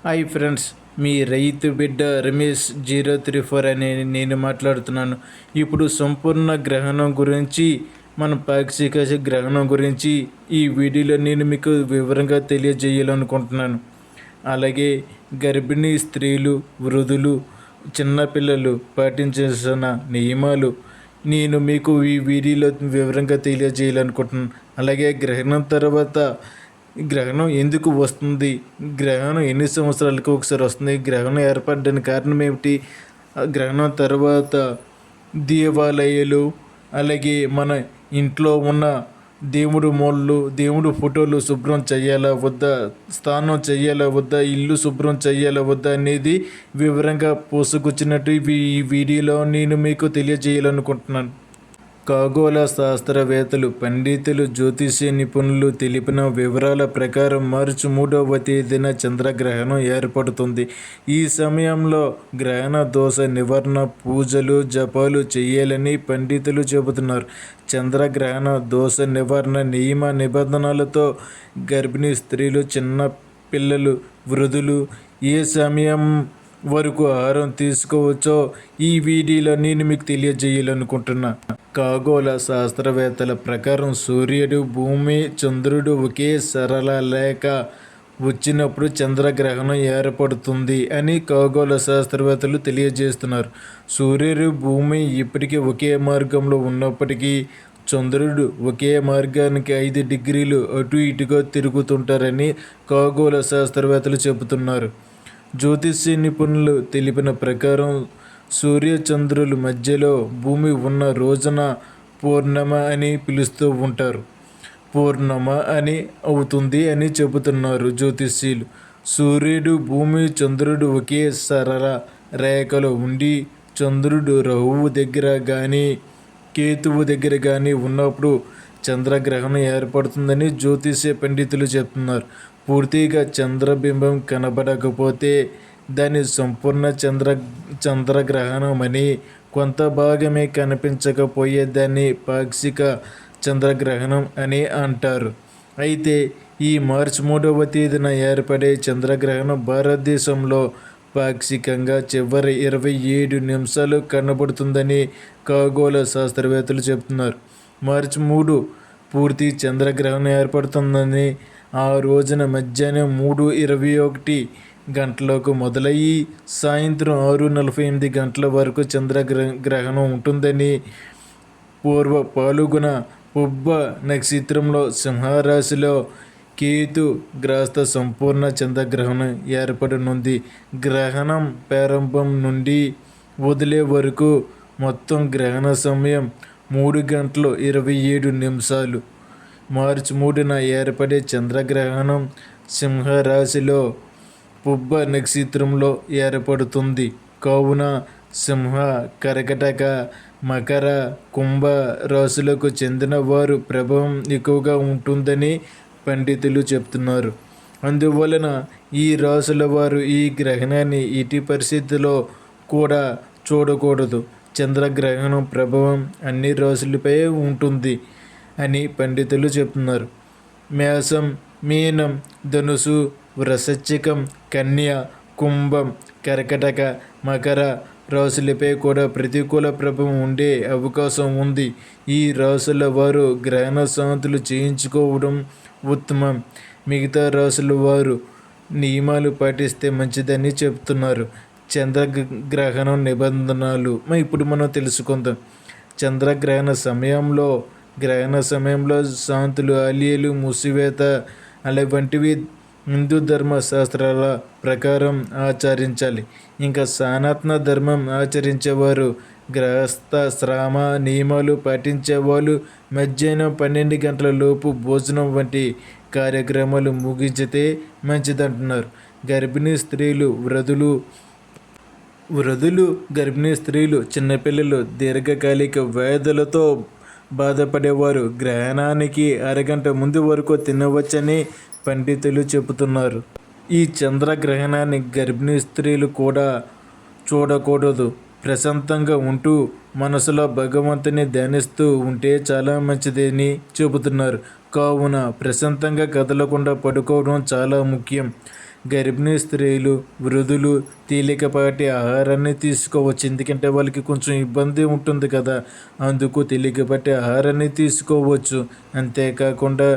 Hi friends, మీ రైతు బిడ్డ రమేష్ 034 అనే నేను మాట్లాడుతున్నాను. ఇప్పుడు సంపూర్ణ గ్రహణం గురించి, మన పాక్షిక గ్రహణం గురించి ఈ వీడియోలో నేను మీకు వివరంగా తెలియజేయాలనుకుంటున్నాను. అలాగే గర్భిణీ స్త్రీలు, వృద్ధులు, చిన్నపిల్లలు పాటించాల్సిన నియమాలు నేను మీకు ఈ వీడియోలో వివరంగా తెలియజేయాలనుకుంటున్నాను. అలాగే గ్రహణం తర్వాత గ్రహణం ఎందుకు వస్తుంది, గ్రహణం ఎన్ని సంవత్సరాలకు ఒకసారి వస్తుంది, గ్రహణం ఏర్పడడానికి కారణం ఏమిటి, గ్రహణం తర్వాత దేవాలయాలు, అలాగే మన ఇంట్లో ఉన్న దేవుడు మూలలు, దేవుడు ఫోటోలు శుభ్రం చేయాలా వద్దా, స్నానం చేయాలా వద్దా, ఇల్లు శుభ్రం చేయాలా వద్దా అనేది వివరంగా పోసుకొచ్చినట్టు ఈ వీడియోలో నేను మీకు తెలియజేయాలనుకుంటున్నాను. ఖగోళ శాస్త్రవేత్తలు, పండితులు, జ్యోతిష్య నిపుణులు తెలిపిన వివరాల ప్రకారం మార్చి 3వ తేదీన చంద్రగ్రహణం ఏర్పడుతుంది. ఈ సమయంలో గ్రహణ దోష నివారణ పూజలు, జపాలు చేయాలని పండితులు చెబుతున్నారు. చంద్రగ్రహణ దోష నివారణ నియమ నిబంధనలతో గర్భిణీ స్త్రీలు, చిన్న పిల్లలు, వృద్ధులు ఏ సమయం వరకు ఆహారం తీసుకోవచ్చో ఈ వీడియోలో నేను మీకు తెలియజేయాలనుకుంటున్నా. ఖగోళ శాస్త్రవేత్తల ప్రకారం సూర్యుడు, భూమి, చంద్రుడు ఒకే సరళ రేఖ వచ్చినప్పుడు చంద్రగ్రహణం ఏర్పడుతుంది అని ఖగోళ శాస్త్రవేత్తలు తెలియజేస్తున్నారు. సూర్యుడు, భూమి ఇప్పటికీ ఒకే మార్గంలో ఉన్నప్పటికీ చంద్రుడు ఒకే మార్గానికి 5 డిగ్రీలు అటు ఇటుగా తిరుగుతుంటారని ఖగోళ శాస్త్రవేత్తలు చెబుతున్నారు. జ్యోతిష్య నిపుణులు తెలిపిన ప్రకారం సూర్య చంద్రుల మధ్యలో భూమి ఉన్న రోజున పూర్ణిమ అని పిలుస్తూ ఉంటారు. పూర్ణిమ అని అవుతుంది అని చెబుతున్నారు జ్యోతిష్యులు. సూర్యుడు, భూమి, చంద్రుడు ఒకే సరళ రేఖలో ఉండి చంద్రుడు రాహువు దగ్గర కానీ కేతువు దగ్గర కానీ ఉన్నప్పుడు చంద్రగ్రహణం ఏర్పడుతుందని జ్యోతిష్య పండితులు చెప్తున్నారు. పూర్తిగా చంద్రబింబం కనబడకపోతే దాని సంపూర్ణ చంద్రగ్రహణం అని, కొంత భాగమే కనిపించకపోయేదాన్ని పాక్షిక చంద్రగ్రహణం అని అంటారు. అయితే ఈ మార్చి 3వ తేదీన ఏర్పడే చంద్రగ్రహణం భారతదేశంలో పాక్షికంగా చివరి 27 నిమిషాలు కనబడుతుందని ఖగోళ శాస్త్రవేత్తలు చెబుతున్నారు. మార్చి 3 పూర్తి చంద్రగ్రహణం ఏర్పడుతుందని, ఆ రోజున మధ్యాహ్నం 3:21 గంటలకు మొదలయ్యి సాయంత్రం 6:48 గంటల వరకు చంద్రగ్రహణం ఉంటుందని, పూర్వ పాల్గొన పుబ్బ నక్షత్రంలో సింహరాశిలో కేతు గ్రస్త సంపూర్ణ చంద్రగ్రహణం ఏర్పడనుంది. గ్రహణం ప్రారంభం నుండి వదిలే వరకు మొత్తం గ్రహణ సమయం 3 గంటలు 27 నిమిషాలు. మార్చి 3న ఏర్పడే చంద్రగ్రహణం సింహరాశిలో పుబ్బ నక్షత్రంలో ఏర్పడుతుంది. కావున సింహ, కర్కాటక, మకర, కుంభ రాశులకు చెందిన వారు ప్రభావం ఎక్కువగా ఉంటుందని పండితులు చెప్తున్నారు. అందువలన ఈ రాశుల వారు ఈ గ్రహణాన్ని ఎట్టి పరిస్థితుల్లో కూడా చూడకూడదు. చంద్రగ్రహణం ప్రభావం అన్ని రాశులపై ఉంటుంది అని పండితులు చెప్తున్నారు. మేషం, మీనం, ధనుసు, వృశ్చికం, కన్య, కుంభం, కర్కాటక, మకర రాశులపై కూడా ప్రతికూల ప్రభావం ఉండే అవకాశం ఉంది. ఈ రాశుల వారు గ్రహణ శాంతులు చేయించుకోవడం ఉత్తమం. మిగతా రాశుల వారు నియమాలు పాటిస్తే మంచిదని చెప్తున్నారు. చంద్రగ్రహణం నిబంధనలు ఇప్పుడు మనం తెలుసుకుందాం. చంద్రగ్రహణ సమయంలో శాంతులు, ఆలయాలు మూసివేత వంటివి హిందూ ధర్మ శాస్త్రాల ప్రకారం ఆచరించాలి. ఇంకా సనాతన ధర్మం ఆచరించేవారు, గ్రహస్థ శ్రమ నియమాలు పాటించేవాళ్ళు మధ్యాహ్నం 12 గంటల లోపు భోజనం వంటి కార్యక్రమాలు ముగించితే మంచిదంటున్నారు. గర్భిణీ స్త్రీలు, వృద్ధులు, గర్భిణీ స్త్రీలు, చిన్నపిల్లలు, దీర్ఘకాలిక వ్యాధులతో బాధపడేవారు గ్రహణానికి అరగంట ముందు వరకు తినవచ్చని పండితులు చెబుతున్నారు. ఈ చంద్రగ్రహణాన్ని గర్భిణీ స్త్రీలు కూడా చూడకూడదు. ప్రశాంతంగా ఉంటూ మనసులో భగవంతుని ధ్యానిస్తూ ఉంటే చాలా మంచిదని చెబుతున్నారు. కావున ప్రశాంతంగా కదలకుండా పడుకోవడం చాలా ముఖ్యం. గర్భిణీ స్త్రీలు, వృద్ధులు తేలికపాటి ఆహారాన్ని తీసుకోవచ్చు. ఎందుకంటే వాళ్ళకి కొంచెం ఇబ్బంది ఉంటుంది కదా, అందుకు తేలికపాటి ఆహారాన్ని తీసుకోవచ్చు. అంతేకాకుండా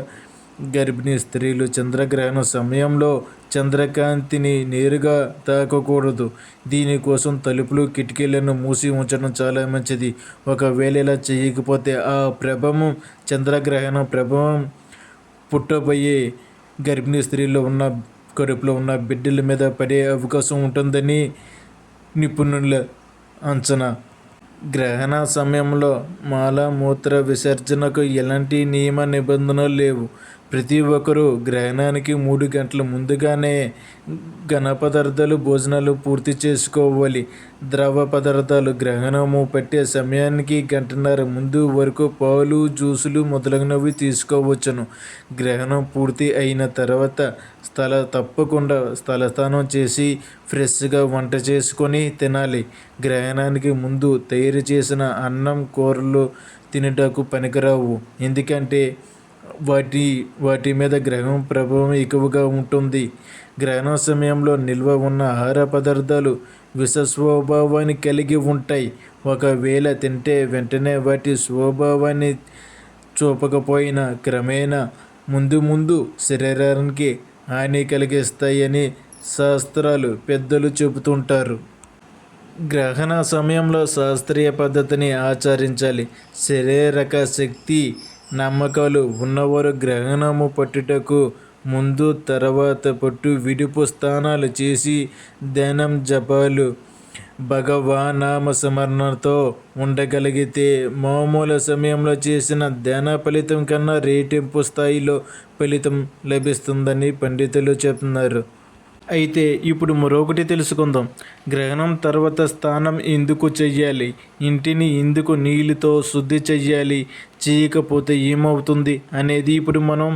గర్భిణీ స్త్రీలు చంద్రగ్రహణం సమయంలో చంద్రకాంతిని నేరుగా తాకకూడదు. దీనికోసం తలుపులు, కిటికీలను మూసి ఉంచడం చాలా మంచిది. ఒకవేళ ఇలా చేయకపోతే ఆ ప్రభావం, చంద్రగ్రహణం ప్రభావం పుట్టబోయే గర్భిణీ స్త్రీలో ఉన్న కడుపులో ఉన్న బిడ్డల మీద పడే అవకాశం ఉంటుందని నిపుణుల అంచనా. గ్రహణ సమయంలో మలమూత్ర విసర్జనకు ఎలాంటి నియమ నిబంధనలు లేవు. ప్రతి ఒక్కరూ గ్రహణానికి 3 గంటల ముందుగానే ఘన పదార్థాలు, భోజనాలు పూర్తి చేసుకోవాలి. ద్రవ పదార్థాలు గ్రహణము పట్టే సమయానికి 1.5 గంటల ముందు వరకు పాలు, జ్యూసులు మొదలగునవి తీసుకోవచ్చును. గ్రహణం పూర్తి అయిన తర్వాత తప్పకుండా తలస్నానం చేసి ఫ్రెష్గా వంట చేసుకొని తినాలి. గ్రహణానికి ముందు తయారు చేసిన అన్నం, కూరలు తినుటకు పనికిరావు. ఎందుకంటే వాటి మీద గ్రహం ప్రభావం ఎక్కువగా ఉంటుంది. గ్రహణం సమయంలో నిల్వ ఉన్న ఆహార పదార్థాలు విష స్వభావాన్ని కలిగి ఉంటాయి. ఒకవేళ తింటే వెంటనే వాటి స్వభావాన్ని చూపకపోయినా క్రమేణా ముందు శరీరానికి హాని కలిగిస్తాయని శాస్త్రాలు పెద్దలు చెబుతుంటారు. గ్రహణ సమయంలో శాస్త్రీయ పద్ధతిని ఆచరించాలి. శారీరక శక్తి నమ్మకాలు ఉన్నవారు గ్రహణము పట్టుటకు ముందు, తర్వాత పట్టు విడుపు స్నానాలు చేసి ధ్యానం, జపాలు, భగవానామ స్మరణతో ఉండగలిగితే మామూలు సమయంలో చేసిన ధ్యాన ఫలితం కన్నా రెట్టింపు స్థాయిలో ఫలితం లభిస్తుందని పండితులు చెప్తున్నారు. అయితే ఇప్పుడు మరొకటి తెలుసుకుందాం. గ్రహణం తర్వాత స్నానం ఎందుకు చెయ్యాలి? ఇంటిని ఎందుకు నీళ్ళతో శుద్ధి చెయ్యాలి? చేయకపోతే ఏమవుతుంది అనేది ఇప్పుడు మనం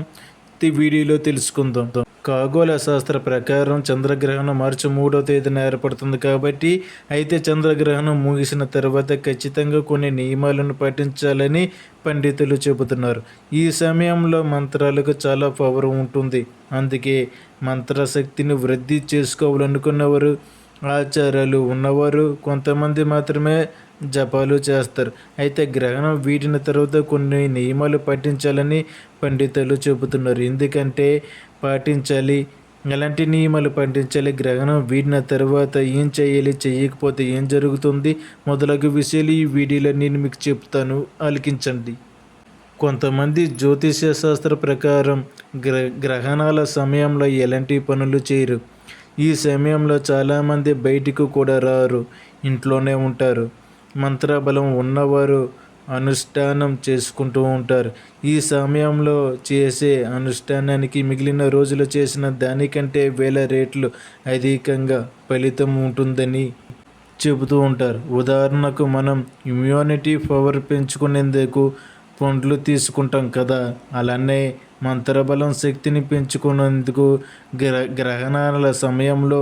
వీడియోలో తెలుసుకుందాం. ఖగోళ శాస్త్ర ప్రకారం చంద్రగ్రహణం మార్చి 3వ తేదీన ఏర్పడుతుంది కాబట్టి, అయితే చంద్రగ్రహణం ముగిసిన తర్వాత ఖచ్చితంగా కొన్ని నియమాలను పాటించాలని పండితులు చెబుతున్నారు. ఈ సమయంలో మంత్రాలకు చాలా పవర్ ఉంటుంది. అందుకే మంత్రశక్తిని వృద్ధి చేసుకోవాలనుకున్నవారు, ఆచారాలు ఉన్నవారు కొంతమంది మాత్రమే జపాలు చేస్తారు. అయితే గ్రహణం వీడిన తర్వాత కొన్ని నియమాలు పాటించాలని పండితులు చెబుతున్నారు. ఎందుకంటే పాటించాలి, ఎలాంటి నియమాలు పాటించాలి, గ్రహణం వీడిన తర్వాత ఏం చేయాలి, చేయకపోతే ఏం జరుగుతుంది మొదలగు విషయాలు ఈ వీడియోలో నేను మీకు చెప్తాను, ఆలకించండి. కొంతమంది జ్యోతిష్య శాస్త్ర ప్రకారం గ్రహణాల సమయంలో ఎలాంటి పనులు చేయరు. ఈ సమయంలో చాలామంది బయటికి కూడా రారు, ఇంట్లోనే ఉంటారు. మంత్రబలం ఉన్నవారు అనుష్ఠానం చేసుకుంటూ ఉంటారు. ఈ సమయంలో చేసే అనుష్ఠానానికి మిగిలిన రోజులు చేసిన దానికంటే 1000 రెట్లు అధికంగా ఫలితం ఉంటుందని చెబుతూ ఉంటారు. ఉదాహరణకు మనం ఇమ్యూనిటీ పవర్ పెంచుకునేందుకు పండ్లు తీసుకుంటాం కదా, అలానే మంత్రబలం శక్తిని పెంచుకునేందుకు గ్రహణాల సమయంలో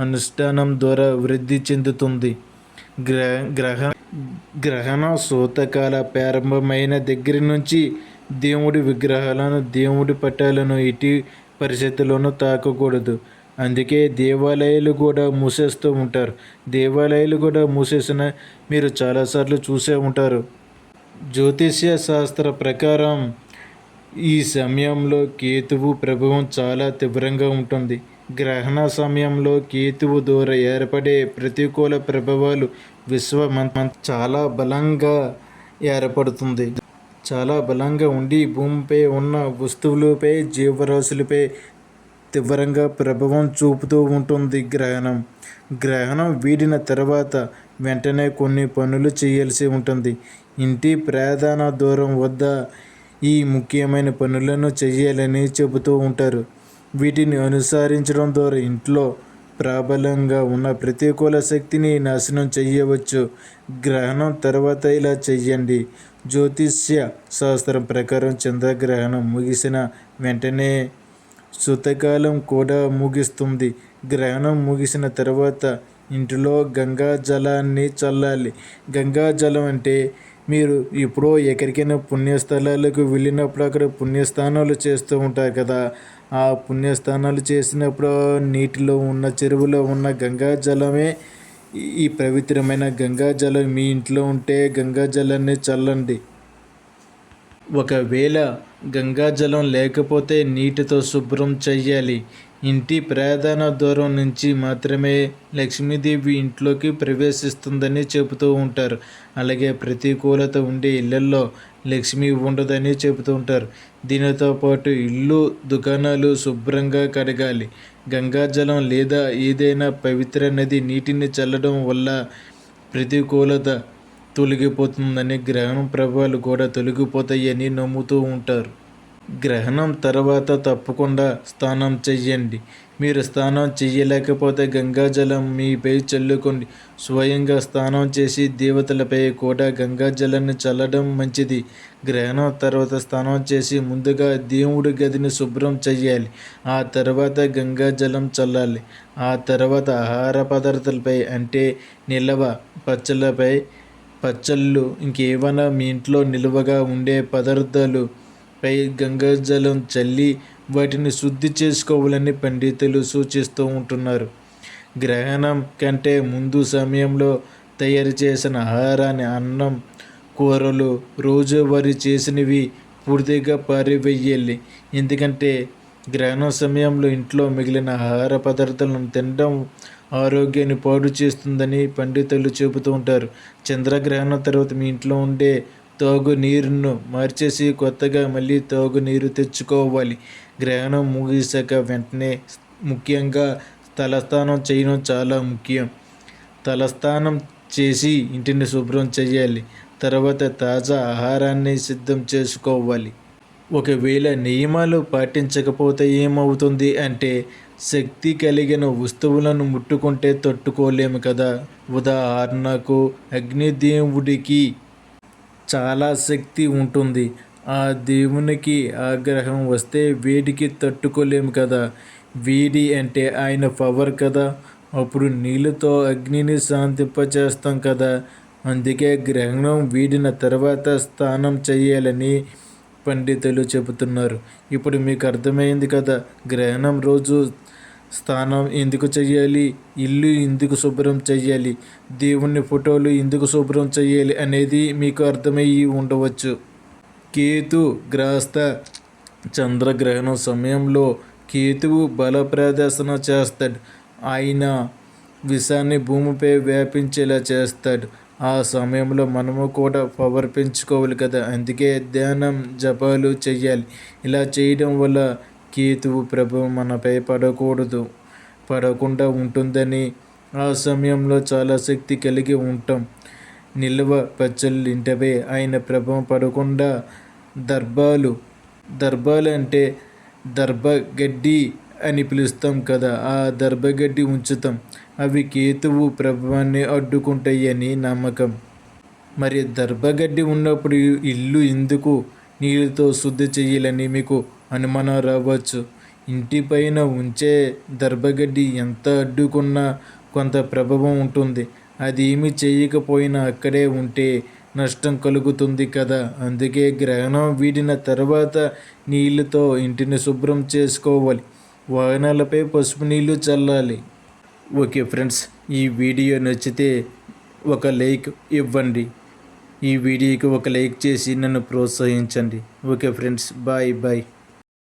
అనుష్ఠానం ద్వారా వృద్ధి చెందుతుంది. గ్రహణ సూతకాల ప్రారంభమైన దగ్గర నుంచి దేవుడి విగ్రహాలను, దేవుడి పటాలను ఎట్టి పరిస్థితుల్లోనూ తాకకూడదు. అందుకే దేవాలయాలు కూడా మూసేస్తూ ఉంటారు. దేవాలయాలు కూడా మూసేసిన మీరు చాలాసార్లు చూసే ఉంటారు. జ్యోతిష్య శాస్త్ర ప్రకారం ఈ సమయంలో కేతువు ప్రభావం చాలా తీవ్రంగా ఉంటుంది. గ్రహణ సమయంలో కేతువు ద్వారా ఏర్పడే ప్రతికూల ప్రభావాలు చాలా బలంగా ఏర్పడుతుంది. చాలా బలంగా ఉండి భూమిపై ఉన్న వస్తువులపై, జీవరాశులపై తీవ్రంగా ప్రభావం చూపుతూ ఉంటుంది. గ్రహణం వీడిన తర్వాత వెంటనే కొన్ని పనులు చేయాల్సి ఉంటుంది. ఇంటి ప్రధాన ద్వారం వద్ద ఈ ముఖ్యమైన పనులను చేయాలని చెబుతూ ఉంటారు. వీటిని అనుసరించడం ద్వారా ఇంట్లో ప్రబలంగా ఉన్న ప్రతికూల శక్తిని నాశనం చేయవచ్చు. గ్రహణం తర్వాత ఇలా చెయ్యండి. జ్యోతిష్య శాస్త్రం ప్రకారం చంద్రగ్రహణం ముగిసిన వెంటనే శుతకాలం కూడా ముగుస్తుంది. గ్రహణం ముగిసిన తర్వాత ఇంటిలో గంగా జలాన్ని చల్లాలి. గంగా జలం అంటే మీరు ఎప్పుడో ఎక్కడికైనా పుణ్యస్థలాలకు వెళ్ళినప్పుడు అక్కడ పుణ్యస్థానాలు చేస్తూ ఉంటారు కదా. ఆ పుణ్యస్థానాలు చేసినప్పుడు నీటిలో ఉన్న చెరువులో ఉన్న గంగా జలమే ఈ పవిత్రమైన గంగా జలం మీ ఇంట్లో ఉంటే గంగా జలాన్ని చల్లండి. ఒకవేళ గంగాజలం లేకపోతే నీటితో శుభ్రం చెయ్యాలి. ఇంటి ప్రధాన ద్వారం నుంచి మాత్రమే లక్ష్మీదేవి ఇంట్లోకి ప్రవేశిస్తుందని చెబుతూ ఉంటారు. అలాగే ప్రతికూలత ఉండే ఇళ్లల్లో లక్ష్మి ఉండదని చెబుతూ ఉంటారు. దీనితో పాటు ఇల్లు, దుకాణాలు శుభ్రంగా కడగాలి. గంగాజలం లేదా ఏదైనా పవిత్ర నది నీటిని చల్లడం వల్ల ప్రతికూలత తొలగిపోతుందని, గ్రహణం ప్రభావాలు కూడా తొలగిపోతాయని నమ్ముతూ ఉంటారు. గ్రహణం తర్వాత తప్పకుండా స్నానం చెయ్యండి. మీరు స్నానం చెయ్యలేకపోతే గంగాజలం మీపై చల్లుకోండి. స్వయంగా స్నానం చేసి దేవతలపై కూడా గంగాజలాన్ని చల్లడం మంచిది. గ్రహణం తర్వాత స్నానం చేసి ముందుగా దేవుడి గదిని శుభ్రం చెయ్యాలి. ఆ తర్వాత గంగాజలం చల్లాలి. ఆ తర్వాత ఆహార పదార్థాలపై అంటే నిల్వ పచ్చళ్ళు ఇంకేమైనా మీ ఇంట్లో నిల్వగా ఉండే పదార్థాలు పై గంగాజలం చల్లి వాటిని శుద్ధి చేసుకోవాలని పండితులు సూచిస్తూ ఉంటున్నారు. గ్రహణం కంటే ముందు సమయంలో తయారు చేసిన ఆహారాన్ని, అన్నం, కూరలు, రోజువారీ చేసినవి పూర్తిగా పారివేయాలి. ఎందుకంటే గ్రహణం సమయంలో ఇంట్లో మిగిలిన ఆహార పదార్థాలను తినడం ఆరోగ్యాన్ని పాడు చేస్తుందని పండితులు చెబుతూ ఉంటారు. చంద్రగ్రహణం తర్వాత మీ ఇంట్లో ఉండే తాగునీరును మార్చేసి కొత్తగా మళ్ళీ తాగునీరు తెచ్చుకోవాలి. గ్రహణం ముగిసాక వెంటనే ముఖ్యంగా తలస్నానం చేయడం చాలా ముఖ్యం. తలస్నానం చేసి ఇంటిని శుభ్రం చేయాలి. తర్వాత తాజా ఆహారాన్ని సిద్ధం చేసుకోవాలి. ఒకవేళ నియమాలు పాటించకపోతే ఏమవుతుంది అంటే శక్తి కలిగిన వస్తువులను ముట్టుకుంటే తట్టుకోలేము కదా. ఉదాహరణకు అగ్నిదేవుడికి చాలా శక్తి ఉంటుంది. ఆ దేవునికి ఆగ్రహం వస్తే వేడికి తట్టుకోలేము కదా. వేడి అంటే ఆయన పవర్ కదా. అప్పుడు నీళ్ళతో అగ్నిని శాంతింపచేస్తాం కదా. అందుకే గ్రహణం వీడిన తర్వాత స్నానం చేయాలని పండితులు చెబుతున్నారు. ఇప్పుడు మీకు అర్థమైంది కదా గ్రహణం రోజు స్నానం ఎందుకు చేయాలి, ఇల్లు ఎందుకు శుభ్రం చేయాలి, దేవుని ఫోటోలు ఎందుకు శుభ్రం చేయాలి అనేది మీకు అర్థమయ్యి ఉండవచ్చు. కేతు గ్రస్త చంద్రగ్రహణం సమయంలో కేతువు బల ప్రదర్శన చేస్తాడు. ఆయన విషాన్ని భూమిపై వ్యాపించేలా చేస్తాడు. ఆ సమయంలో మనము కూడా పవర్ పెంచుకోవాలి కదా. అందుకే ధ్యానం, జపాలు చెయ్యాలి. ఇలా చేయడం వల్ల కేతువు ప్రభావం మనపై పడకుండా ఉంటుందని, ఆ సమయంలో చాలా శక్తి కలిగి ఉంటాం. నిల్వ పచ్చళ్ళు ఇంటిపై ఆయన ప్రభావం పడకుండా దర్భాలు అంటే దర్భగడ్డి అని పిలుస్తాం కదా. ఆ దర్భగడ్డి ఉంచుతాం. అవి కేతువు ప్రభావాన్ని అడ్డుకుంటాయని నమ్మకం. మరి దర్భగడ్డి ఉన్నప్పుడు ఇల్లు ఎందుకు నీళ్ళతో శుద్ధి చేయాలని మీకు అనుమానం రావచ్చు. ఇంటిపైన ఉంచే దర్భగడ్డి ఎంత అడ్డుకున్నా కొంత ప్రభావం ఉంటుంది. అది ఏమి చేయకపోయినా అక్కడే ఉంటే నష్టం కలుగుతుంది కదా. అందుకే గ్రహణం వీడిన తర్వాత నీళ్ళతో ఇంటిని శుభ్రం చేసుకోవాలి. వాహనాలపై పసుపు నీళ్లు చల్లాలి. ఓకే ఫ్రెండ్స్, ఈ వీడియో నచ్చితే ఒక లైక్ ఇవ్వండి. ఈ వీడియోకి ఒక లైక్ చేసి నన్ను ప్రోత్సహించండి. Okay friends, bye bye.